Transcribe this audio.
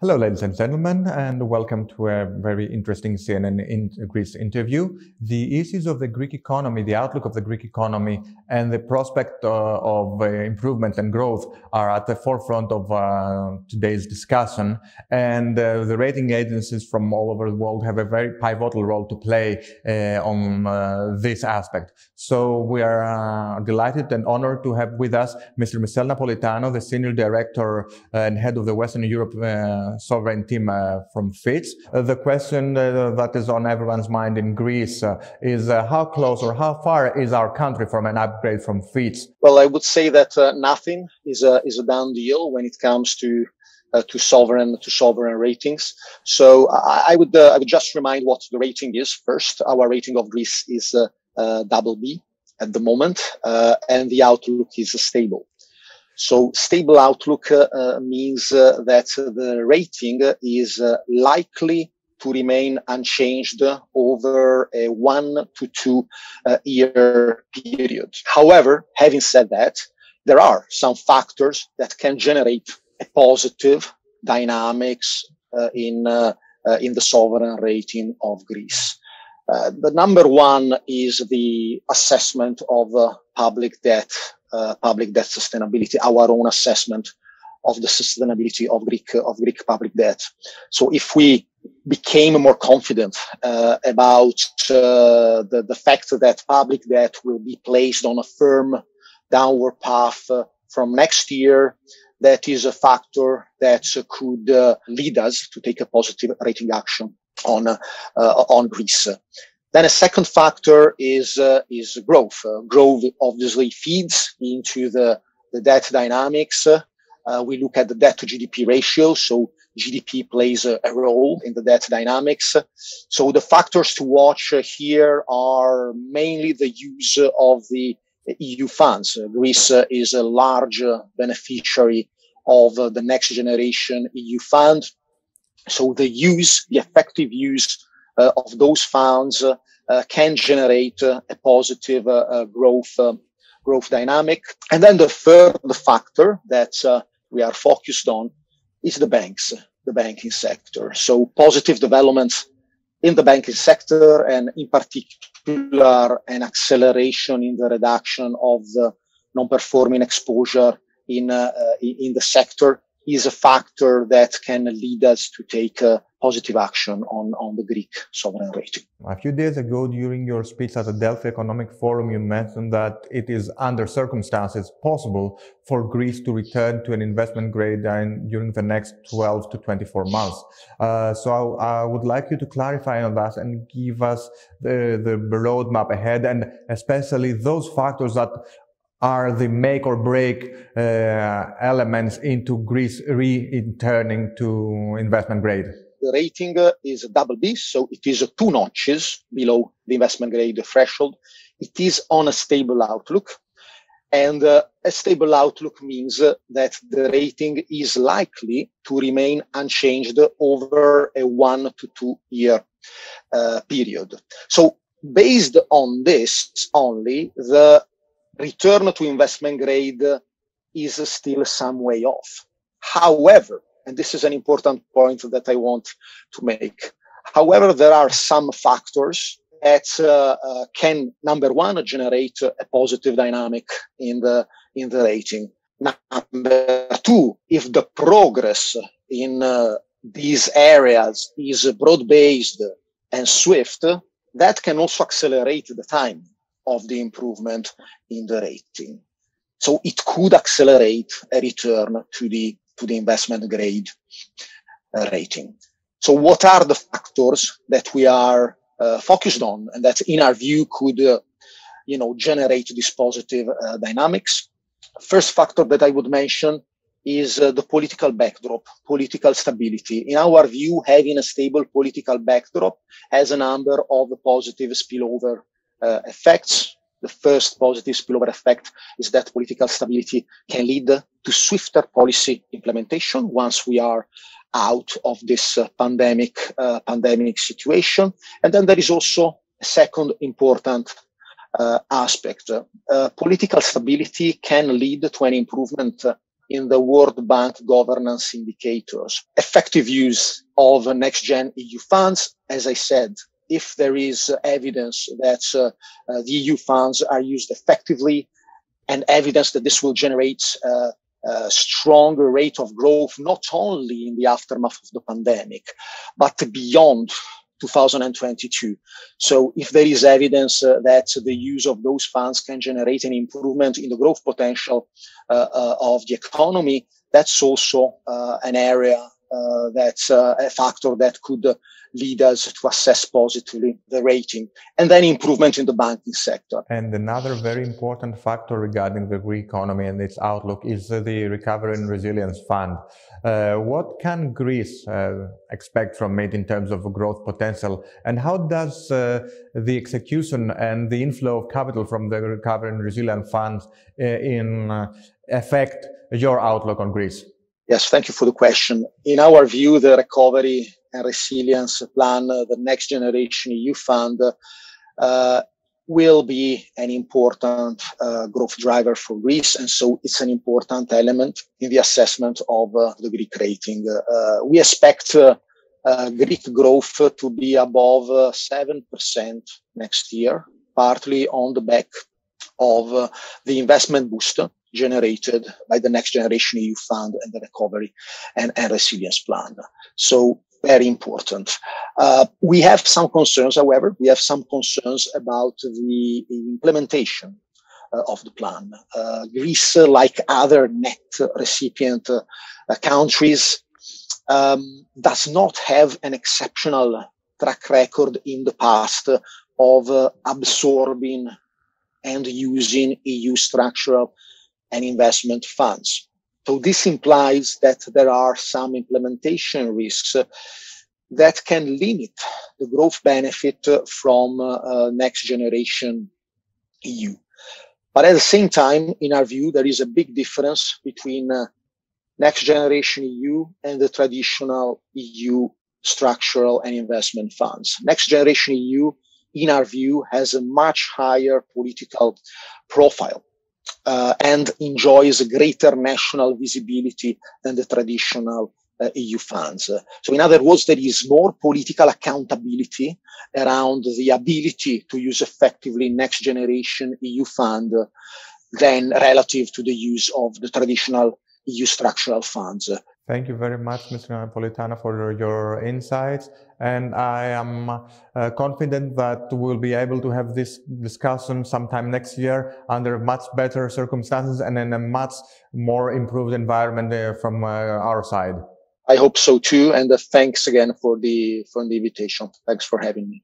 Hello, ladies and gentlemen, and welcome to a very interesting CNN in Greece interview. The issues of the Greek economy, the outlook of the Greek economy, and the prospect of improvement and growth are at the forefront of today's discussion. And the rating agencies from all over the world have a very pivotal role to play on this aspect. So we are delighted and honored to have with us Mr. Misel Napolitano, the Senior Director and Head of the Western Europe sovereign team from Fitch. The question that is on everyone's mind in Greece is how close or how far is our country from an upgrade from Fitch? Well, I would say that nothing is a done deal when it comes to sovereign ratings. So I would just remind what the rating is first. Our rating of Greece is BB at the moment, and the outlook is stable. So stable outlook means that the rating is likely to remain unchanged over a 1 to 2 year period. However, having said that, there are some factors that can generate a positive dynamics in the sovereign rating of Greece. The number one is the assessment of public debt sustainability, our own assessment of the sustainability of Greek public debt. So if we became more confident about the fact that public debt will be placed on a firm downward path from next year, that is a factor that could lead us to take a positive rating action on Greece. Then a second factor is growth. Growth obviously feeds into the debt dynamics. We look at the debt to GDP ratio, so GDP plays a role in the debt dynamics. So the factors to watch here are mainly the use of the EU funds. Greece is a large beneficiary of the Next Generation EU fund. So the effective use of those funds can generate a positive growth dynamic. And then the third factor that we are focused on is the banking sector. So positive developments in the banking sector, and in particular an acceleration in the reduction of the non-performing exposure in the sector is a factor that can lead us to take positive action on the Greek sovereign rating. A few days ago, during your speech at the Delphi Economic Forum, you mentioned that it is under circumstances possible for Greece to return to an investment grade during the next 12 to 24 months. So I would like you to clarify on that and give us the roadmap ahead, and especially those factors that are the make or break elements into Greece returning to investment grade? The rating is BB, so it is 2 notches below the investment grade threshold. It is on a stable outlook. And a stable outlook means that the rating is likely to remain unchanged over a 1 to 2 year period. So based on this only, the return to investment grade is still some way off. However, and this is an important point that I want to make. However, there are some factors that can, number one, generate a positive dynamic in the rating. Number two, if the progress in these areas is broad-based and swift, that can also accelerate the time of the improvement in the rating. So it could accelerate a return to the investment grade rating. So what are the factors that we are focused on and that in our view could generate this positive dynamics? First factor that I would mention is the political backdrop, political stability. In our view, having a stable political backdrop has a number of positive spillover effects. The first positive spillover effect is that political stability can lead to swifter policy implementation once we are out of this pandemic situation. And then there is also a second important aspect. Political stability can lead to an improvement in the World Bank governance indicators. Effective use of next-gen EU funds, as I said, if there is evidence that the EU funds are used effectively and evidence that this will generate a stronger rate of growth, not only in the aftermath of the pandemic, but beyond 2022. So if there is evidence that the use of those funds can generate an improvement in the growth potential of the economy, that's also an area that's a factor that could lead us to assess positively the rating, and then improvement in the banking sector. And another very important factor regarding the Greek economy and its outlook is the Recovery and Resilience Fund. What can Greece expect from it in terms of growth potential? And how does the execution and the inflow of capital from the Recovery and Resilience Fund affect your outlook on Greece? Yes, thank you for the question. In our view, the Recovery and Resilience Plan, the Next Generation EU Fund, will be an important growth driver for Greece. And so it's an important element in the assessment of the Greek rating. We expect Greek growth to be above 7% next year, partly on the back of the investment boost generated by the Next Generation EU Fund and the Recovery and Resilience Plan. So very important. We have some concerns, however. We have some concerns about the implementation of the plan. Greece, like other net recipient countries, does not have an exceptional track record in the past of absorbing and using EU structural and investment funds. So this implies that there are some implementation risks that can limit the growth benefit from Next Generation EU. But at the same time, in our view, there is a big difference between Next Generation EU and the traditional EU structural and investment funds. Next Generation EU, in our view, has a much higher political profile and enjoys a greater national visibility than the traditional EU funds. So in other words, there is more political accountability around the ability to use effectively Next Generation EU fund than relative to the use of the traditional EU structural funds. Thank you very much, Mr. Napolitano, for your insights. And I am confident that we'll be able to have this discussion sometime next year under much better circumstances and in a much more improved environment from our side. I hope so too. And thanks again for the invitation. Thanks for having me.